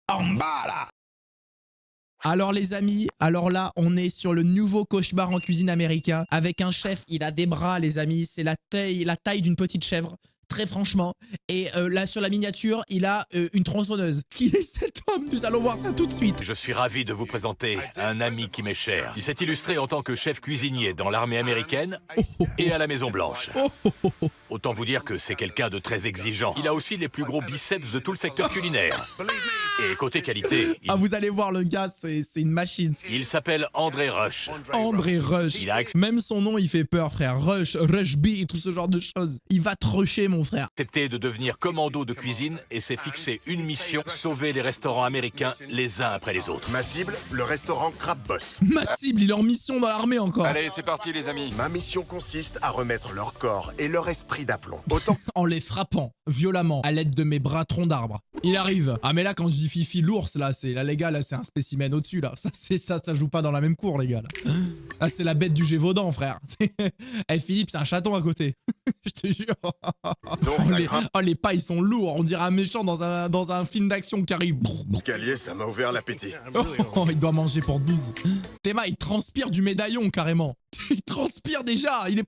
En bas là. Alors les amis, alors là on est sur le nouveau cauchemar en cuisine américain avec un chef, il a des bras les amis, c'est la taille d'une petite chèvre, très franchement. Et là sur la miniature, il a une tronçonneuse. Qui est cet homme? Nous allons voir ça tout de suite. Je suis ravi de vous présenter un ami qui m'est cher. Il s'est illustré en tant que chef cuisinier dans l'armée américaine et à la Maison Blanche. Autant vous dire que c'est quelqu'un de très exigeant. Il a aussi les plus gros biceps de tout le secteur culinaire. Et côté qualité, Ah vous allez voir le gars, c'est une machine. il s'appelle André Rush. André Rush. Il a Même son nom il fait peur frère. Rush, Rushby et tout ce genre de choses. Il va te rusher mon frère. accepté de devenir commando de cuisine et s'est fixé une mission, sauver les restaurants américains les uns après les autres. Ma cible, le restaurant Crab Boss. Ma cible, il est en mission dans l'armée encore. Allez, c'est parti les amis. Ma mission consiste à remettre leur corps et leur esprit d'aplomb. Autant En les frappant violemment à l'aide de mes bras troncs d'arbre. Il arrive. Ah mais là quand je dis Fifi l'ours là, c'est là les gars, là c'est un spécimen au-dessus là. Ça joue pas dans la même cour les gars. Là c'est la bête du Gévaudan frère. Eh Philippe c'est un chaton à côté. Je te jure. donc Oh ça les, grimpe. oh, les pas ils sont lourds. On dirait un méchant dans un film d'action qui arrive. Escalier, ça m'a ouvert l'appétit. Oh, il doit manger pour 12. Théma il transpire du médaillon carrément. Il transpire déjà, il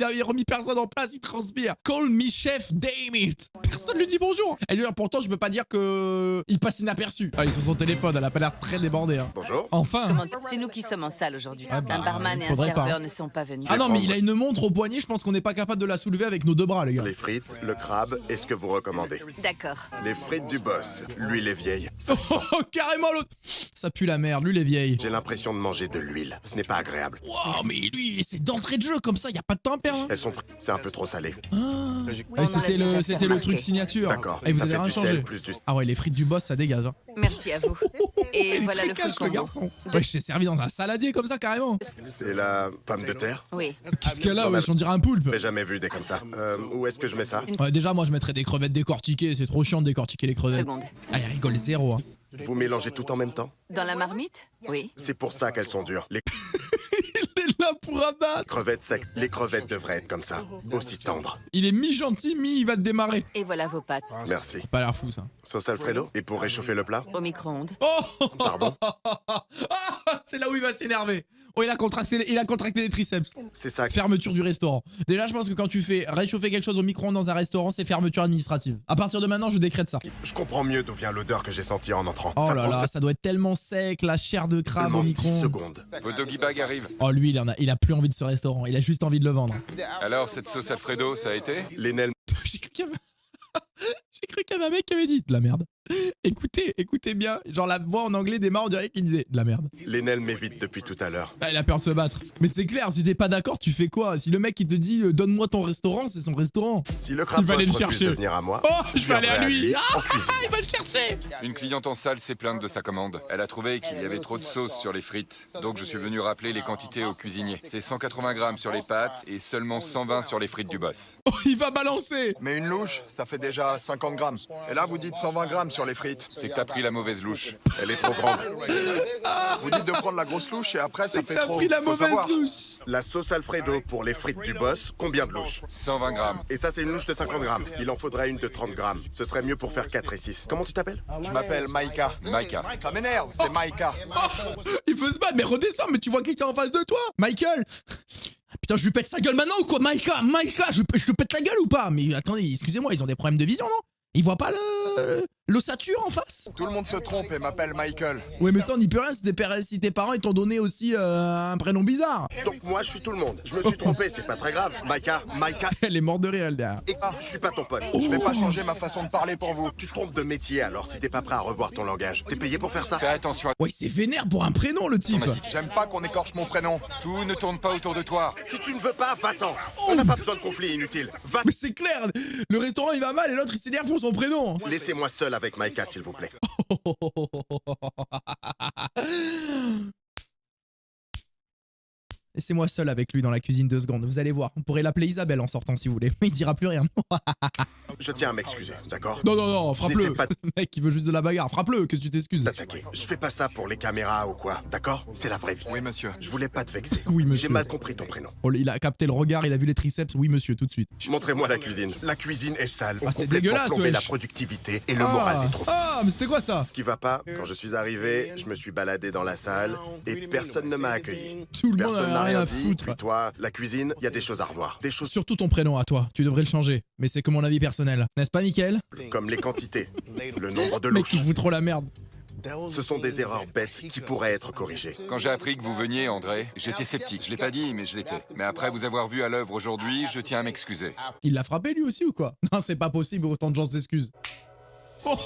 a remis personne en place, il transpire. Call me chef, damn it. Personne lui dit bonjour. Et lui, pourtant, je peux pas dire que il passe inaperçu. Ah, il est sur son téléphone, elle a pas l'air très débordée. Hein. Bonjour. Enfin. C'est nous qui sommes en salle aujourd'hui. Ah bah, un barman et un faudrait pas. serveur ne sont pas venus. Ah non, mais il a une montre au poignet, je pense qu'on n'est pas capable de la soulever avec nos deux bras, les gars. Les frites, le crabe, est-ce que vous recommandez? D'accord. Les frites du boss, l'huile est vieille. Oh, carrément l'autre. Ça pue la merde, lui, les vieilles. J'ai l'impression de manger de l'huile. Ce n'est pas agréable. Wow, mais lui, c'est d'entrée de jeu comme ça, y a pas de temps à perdre. Hein. Elles sont... C'est un peu trop salé. Et c'était le truc signature. D'accord. Et vous Ça avez fait rien du changé. sel, plus du... Ah ouais, les frites du boss, ça dégage. Hein. Merci à vous. Et Il est voilà très le cash, fruit le garçon. Ouais, je t'ai servi dans un saladier comme ça, carrément. C'est la pomme de terre? Oui. Qu'est-ce qu'elle a, wesh, on dirait un poulpe. J'ai jamais vu des comme ça. Où est-ce que je mets ça? Ouais, déjà, moi, je mettrais des crevettes décortiquées. C'est trop chiant de décortiquer les crevettes. Seconde. Ah, il rigole zéro. Hein. Vous mélangez tout en même temps? Dans la marmite? Oui. C'est pour ça qu'elles sont dures. Les Il est là pour abattre. crevettes secs, les crevettes devraient être comme ça. Aussi tendres. Il est mi-gentil, il va te démarrer. Et voilà vos pâtes. Merci. Pas l'air fou, ça. Sauce Alfredo? Et pour réchauffer le plat? Au micro-ondes. Oh Pardon? c'est là où il va s'énerver. Oh, il a contracté les triceps. C'est ça. Fermeture du restaurant. Déjà, je pense que quand tu fais réchauffer quelque chose au micro-ondes dans un restaurant, c'est fermeture administrative. À partir de maintenant, je décrète ça. Je comprends mieux d'où vient l'odeur que j'ai sentie en entrant. Oh Ça là prend là, ça doit être tellement sec, la chair de crabe seulement au 10 micro-ondes. secondes. Vos doggy bags arrivent. Oh, lui, il a plus envie de ce restaurant. Il a juste envie de le vendre. Alors, cette sauce Alfredo, ça a été? Les Nel J'ai cru qu'il y avait... J'ai cru qu'il y avait un mec qui avait dit de la merde. Écoutez bien. Genre la voix en anglais démarre, on dirait qu'il disait de la merde. m'évite depuis tout à l'heure. Ah, il a peur de se battre. Mais c'est clair, si t'es pas d'accord, tu fais quoi? Si le mec il te dit donne-moi ton restaurant, c'est son restaurant. Si le crabe Il va aller boss le refuse chercher. de venir à moi, Oh, je vais aller à viendrai lui. en cuisine. Il va le chercher. Une cliente en salle s'est plainte de sa commande. Elle a trouvé qu'il y avait trop de sauce sur les frites. Donc je suis venu rappeler les quantités au cuisinier. C'est 180 grammes sur les pâtes et seulement 120 sur les frites du boss. Oh, il va balancer. Mais une louche, ça fait déjà 50 grammes. Et là, vous dites 120 grammes sur les frites. C'est que t'as pris la mauvaise louche. Elle est trop grande. Vous dites de prendre la grosse louche et après, ça C'est que fait t'as trop. pris la Faut mauvaise savoir. louche. La sauce Alfredo pour les frites du boss, combien de louches? 120 grammes. Et ça, c'est une louche de 50 grammes. Il en faudrait une de 30 grammes. Ce serait mieux pour faire 4 et 6. Comment tu t'appelles? Je m'appelle Maïka. Maïka. Ça m'énerve, c'est Maïka. Oh, il veut se battre, mais redescends, mais tu vois qui est en face de toi? Michael. Ah, putain, je lui pète sa gueule maintenant ou quoi? Maïka, je lui pète la gueule ou pas? Mais attendez, excusez-moi, ils ont des problèmes de vision, non? Ils voient pas l'ossature en face? Tout le monde se trompe et m'appelle Michael. Ouais, mais ça, on n'y peut rien si tes parents ils t'ont donné aussi un prénom bizarre. Donc moi, je suis tout le monde. Je me suis trompé, c'est pas très grave. Maïka, Elle est morte de rire, elle, derrière. et je suis pas ton pote. Je vais pas changer ma façon de parler pour vous. Tu te trompes de métier alors si t'es pas prêt à revoir ton langage. T'es payé pour faire ça? Fais attention à Ouais, c'est vénère pour un prénom, le type. J'aime pas qu'on écorche mon prénom. tout, ne tourne pas autour de toi. Si tu ne veux pas, va-t'en. On n'a pas besoin de conflit inutile. Va. Mais c'est clair, le restaurant il va mal et l'autre il s'énerve pour son prénom. Laissez-moi seul avec Maïka, s'il vous plaît. laissez-moi seul avec lui dans la cuisine 2 secondes. Vous allez voir, on pourrait l'appeler Isabelle en sortant si vous voulez. Il dira plus rien. Je tiens à m'excuser, d'accord? Non, frappe-le. N'essaie pas Le mec, il veut juste de la bagarre. Frappe-le, que tu t'excuses. d'attaquer. Je fais pas ça pour les caméras ou quoi, d'accord? C'est la vraie vie. Oui, monsieur. Je voulais pas te vexer. Oui, monsieur. J'ai mal compris ton prénom. Oh, il a capté le regard, il a vu les triceps. Oui, monsieur, tout de suite. Montrez-moi la cuisine. La cuisine est sale. On Ah, c'est complètement dégueulasse, plombé wesh. la productivité et le moral des troupes. Ah, mais c'était quoi ça? Ce qui va pas, quand je suis arrivé, je me suis baladé dans la salle et personne ne m'a accueilli. Tout le monde Personne a n'a rien à dit. foutre. Puis toi, la cuisine, il y a des choses à revoir. Des choses Surtout ton prénom à toi, tu devrais le changer. Mais c'est que mon avis personnel. N'est-ce pas, Mickaël? comme les quantités, le nombre de Le mec, louches. il fout trop la merde. Ce sont des erreurs bêtes qui pourraient être corrigées. Quand j'ai appris que vous veniez, André, j'étais sceptique. Je l'ai pas dit, mais je l'étais. Mais après vous avoir vu à l'œuvre aujourd'hui, je tiens à m'excuser. Il l'a frappé lui aussi ou quoi? Non, c'est pas possible, autant de gens s'excusent. Oh,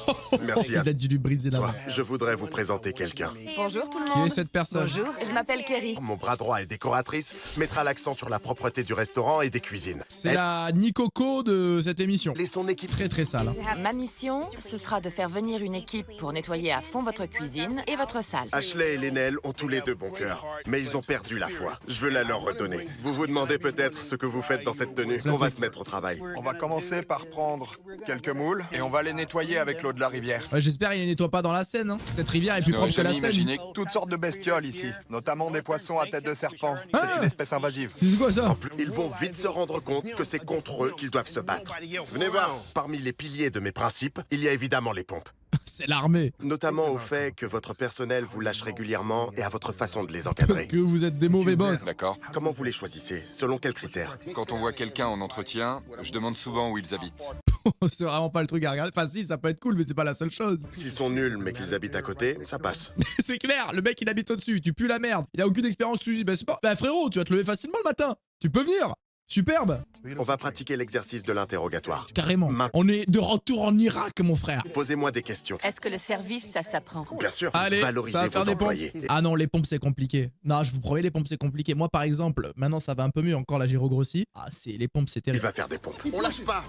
Merci il à a dû lui briser la toi. main. Je voudrais vous présenter quelqu'un. Bonjour tout le Qui monde. est cette personne? Bonjour, je m'appelle Kerry. Mon bras droit et décoratrice mettra l'accent sur la propreté du restaurant et des cuisines. C'est la Nicoco de cette émission. Et son équipe. Très très sale. Hein. Ma mission, ce sera de faire venir une équipe pour nettoyer à fond votre cuisine et votre salle. Ashley et Lénel ont tous les deux bon cœur, mais ils ont perdu la foi. Je veux la leur redonner. Vous vous demandez peut-être ce que vous faites dans cette tenue. On va se mettre au travail. On va commencer par prendre quelques moules et on va les nettoyer avec l'eau de la rivière. Ouais, j'espère qu'il les nettoie pas dans la Seine. Hein. Cette rivière est plus n'aurais propre que la jamais Seine. imaginé Toutes sortes de bestioles ici, notamment des poissons à tête de serpent. Ah. C'est une espèce invasive. C'est quoi ça? Ils vont vite se rendre compte que c'est contre eux qu'ils doivent se battre. Venez voir, parmi les piliers de mes principes, il y a évidemment les pompes. C'est l'armée. Notamment au fait que votre personnel vous lâche régulièrement et à votre façon de les Parce encadrer. que vous êtes des mauvais boss. D'accord. Comment vous les choisissez? Selon quels critères? Quand on voit quelqu'un en entretien, je demande souvent où ils habitent. C'est vraiment pas le truc à regarder. Enfin si, ça peut être cool, mais c'est pas la seule chose. S'ils sont nuls mais qu'ils habitent à côté, ça passe. C'est clair, le mec il habite au-dessus, tu pues la merde. Il a aucune expérience dessus. Bah, c'est pas... bah frérot, tu vas te lever facilement le matin. Tu peux venir. Superbe. On va pratiquer l'exercice de l'interrogatoire. Carrément. On est de retour en Irak, mon frère. Posez-moi des questions. Est-ce que le service, ça s'apprend? Bien sûr, Allez, valorisez ça va faire vos des pompes. employés. Ah non, les pompes c'est compliqué. Non, je vous promets, les pompes c'est compliqué. Moi par exemple, maintenant ça va un peu mieux, encore là j'ai regrossi. Ah, c'est les pompes c'est Il terrible. va faire des pompes. On lâche pas.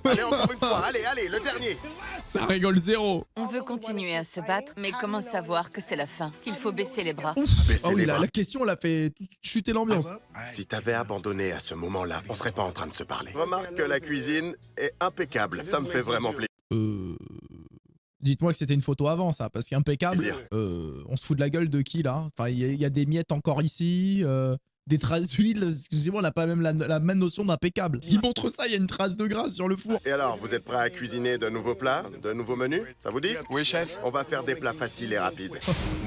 Allez, encore une fois. Allez, le dernier. Ça rigole zéro. On veut continuer à se battre, mais comment savoir que c'est la fin? Qu'il faut baisser les bras? Baissez Ah oui, les la bras. question l'a fait chuter l'ambiance. Si t'avais abandonné à ce moment-là, on serait pas en train de se parler. Remarque que la cuisine est impeccable. Ça me fait vraiment plaisir. Dites-moi que c'était une photo avant ça, parce qu'impeccable. Plaisir. On se fout de la gueule de qui là? Enfin, il y a des miettes encore ici. Des traces d'huile, excusez-moi, on n'a pas même la même notion d'impeccable. Il montre ça, il y a une trace de gras sur le four. Et alors, vous êtes prêts à cuisiner de nouveaux plats, de nouveaux menus? Ça vous dit? Oui, chef. On va faire des plats faciles et rapides.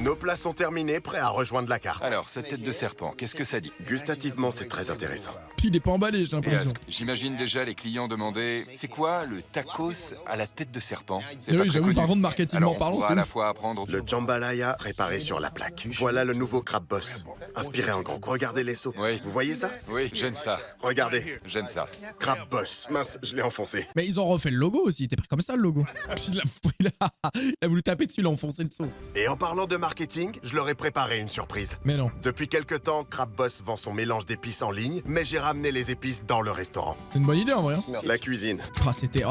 Nos plats sont terminés, prêts à rejoindre la carte. Alors, cette tête de serpent, qu'est-ce que ça dit? Gustativement, c'est très intéressant. Il est pas emballé, j'ai Et l'impression. j'imagine déjà les clients demander c'est quoi le tacos à la tête de serpent? C'est Oui, pas très j'avoue, connu. par contre, marketingement Alors, on parlant, pourra c'est à la ouf. fois apprendre. Le jambalaya préparé sur la plaque. Voilà le nouveau crab boss. Inspiré en grand. Regardez les seaux. Oui. Vous voyez ça? Oui, j'aime ça. Regardez. J'aime ça. Crab boss. Mince, je l'ai enfoncé. Mais ils ont refait le logo aussi, t'es pas comme ça le logo. Il a voulu taper dessus, il a enfoncé le saut. Et en parlant de marketing, je leur ai préparé une surprise. Mais non, Depuis quelque temps, Crab Boss vend son mélange d'épices en ligne, mais j'ai ramené les épices dans le restaurant. c'est une bonne idée en vrai. Hein. La cuisine. Ah, c'était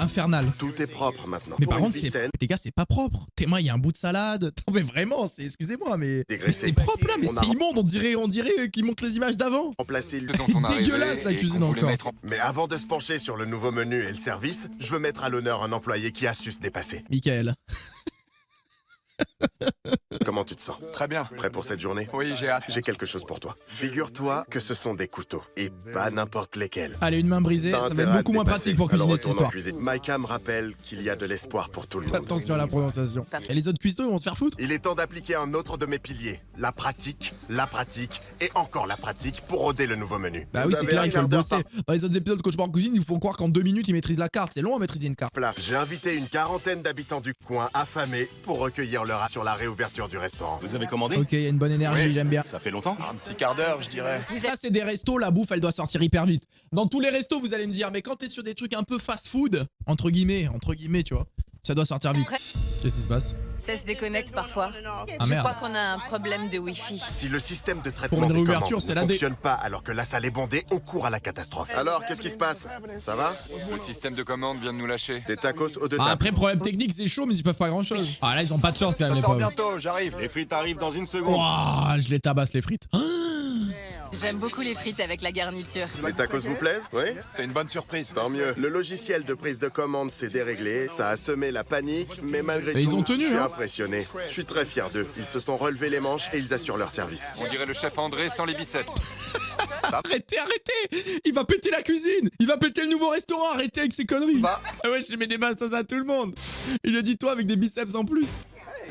infernal. Tout est propre maintenant. Mais Pour par une contre, vie saine, les gars, c'est pas propre. Tes mains, il y a un bout de salade. Non, mais vraiment, c'est, excusez-moi, mais Dégraissé. c'est propre là, mais On a- c'est immonde. On dirait qu'ils montrent les images d'avant. remplacer le... Ce dont on a Dégueulasse, rêvé la et cuisine qu'on voulait encore. mettre en- Mais avant de se pencher sur le nouveau menu et le service, je veux mettre à l'honneur un employé qui a su se dépasser. Michael. Comment tu te sens? Très bien. Prêt pour cette journée? Oui, j'ai hâte. J'ai quelque chose pour toi. Figure-toi que ce sont des couteaux, et pas n'importe lesquels. Allez, une main brisée, T'as ça va intérêt être à beaucoup moins te dépasser. pratique pour Alors cuisiner cette retourne en histoire. cuisine. Maïka me rappelle qu'il y a de l'espoir pour tout le monde. Attention à la prononciation. Et les autres cuistots, ils vont se faire foutre. Il est temps d'appliquer un autre de mes piliers. La pratique et encore la pratique pour roder le nouveau menu. Bah Vous oui, c'est avez clair, un il faut le quart d'heure bosser. Dans les autres épisodes de Cauchemar en cuisine, ils vous font croire qu'en 2 minutes, ils maîtrisent la carte. C'est long à maîtriser une carte. plat. J'ai invité une quarantaine d'habitants du coin affamés pour recueillir leur sur la réouverture du restaurant. Vous avez commandé? Ok, il y a une bonne énergie, j'aime bien. Ça fait longtemps? Un petit quart d'heure, je dirais. Ça, c'est des restos, la bouffe, elle doit sortir hyper vite. Dans tous les restos, vous allez me dire, mais quand t'es sur des trucs un peu fast-food, entre guillemets, tu vois, ça doit sortir vite. Qu'est-ce qui se passe? Ça se déconnecte parfois. Ah Je merde. crois qu'on a un problème de Wi-Fi. Si le système de traitement Pour une des réouverture, commandes c'est ne la dé- fonctionne pas alors que la salle est bondée, on court à la catastrophe. Alors, qu'est-ce qui se passe? Ça va? Le système de commande vient de nous lâcher. Des tacos aux deux Ah, tables. après, problème technique, c'est chaud, mais ils peuvent pas grand-chose. Ah là, ils ont pas de chance quand même, Ça les sort pauvres. bientôt, j'arrive. Les frites arrivent dans une seconde. Ouah, je les tabasse, les frites. Ah, J'aime beaucoup les frites avec la garniture. Les tacos vous plaisent? Oui? C'est une bonne surprise. Tant mieux. Le logiciel de prise de commande s'est déréglé, ça a semé la panique, mais malgré Et tout, ils ont tenu, je suis hein. impressionné. Je suis très fier d'eux. Ils se sont relevés les manches et ils assurent leur service. On dirait le chef André sans les biceps. Arrêtez, arrêtez! Il va péter la cuisine! Il va péter le nouveau restaurant! Arrêtez avec ces conneries! Va. Ah ouais, je mets des bastos à tout le monde! Il lui a dit toi avec des biceps en plus!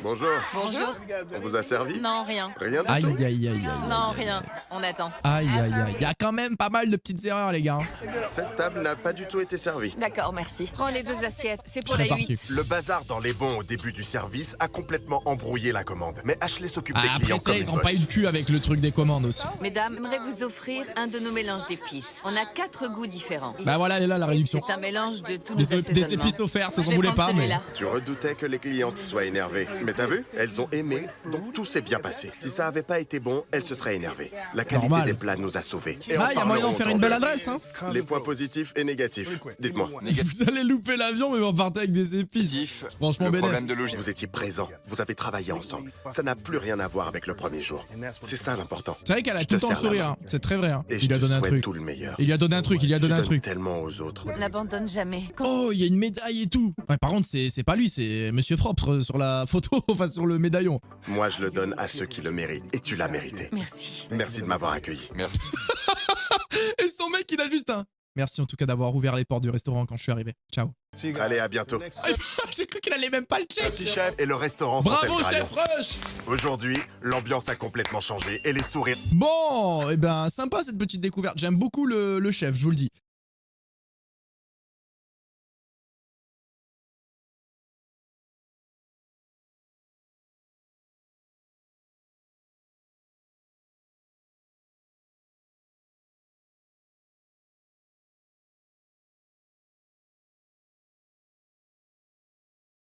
Bonjour. Bonjour. On vous a servi? Non, rien. Rien du Aïe tout? aïe aïe aïe! Non, rien. On attend. Aïe aïe aïe! Il y a quand même pas mal de petites erreurs, les gars! Cette table n'a pas du tout été servie. D'accord, merci. Prends les 2 assiettes. C'est Je pour serais la parti. 8. Le bazar dans les bons au début du service a complètement embrouillé la commande. Mais Ashley s'occupe Ah, des après clients ça, comme ils une ont pas eu bosse. le cul avec le truc des commandes aussi. Mesdames, j'aimerais vous offrir un de nos mélanges d'épices. On a 4 goûts différents. Bah voilà, elle est là la réduction. C'est un mélange de tous nos Des assaisonnements. épices offertes, Je elles en vais voulaient prendre pas, mais. celui-là. Tu redoutais que les clientes soient énervées. Mais t'as vu? Elles ont aimé, donc tout s'est bien passé. Si ça avait pas été bon, elles se seraient énervées. La qualité Normal. des plats nous a sauvés. Et Ah, en y a moyen d'en parlerons faire dans une belle deux. adresse, hein? Les points positifs et négatifs. Dites-moi. Vous allez louper l'avion, mais vous repartez avec des épices. Diff, Franchement, le bénéf. problème de logistique. Vous étiez présents, vous avez travaillé ensemble. Ça n'a plus rien à voir avec le premier jour. C'est ça l'important. C'est vrai qu'elle a Je tout le te temps serre la sourire, main. hein. C'est très vrai. Hein. Et Il je lui a te donné un souhaite truc. tout le meilleur. Il lui a donné un truc, il lui a Tu donné un donnes truc. tellement aux autres. N'abandonne jamais. Oh, il y a une médaille et tout. Ouais, par contre, c'est pas lui, c'est Monsieur Propre sur la photo, enfin sur le médaillon. Moi, je le donne à ceux qui le méritent. Et tu l'as mérité. Merci. Merci de m'avoir accueilli. Merci. Et son mec, il a juste un. Merci en tout cas d'avoir ouvert les portes du restaurant quand je suis arrivé. Ciao. Allez, à bientôt. J'ai cru qu'il allait même pas le check. Merci, chef. Et le restaurant Bravo, s'appelle chef Graillon. Rush. Aujourd'hui, l'ambiance a complètement changé et les sourires. Bon, et ben sympa cette petite découverte. J'aime beaucoup le chef, je vous le dis.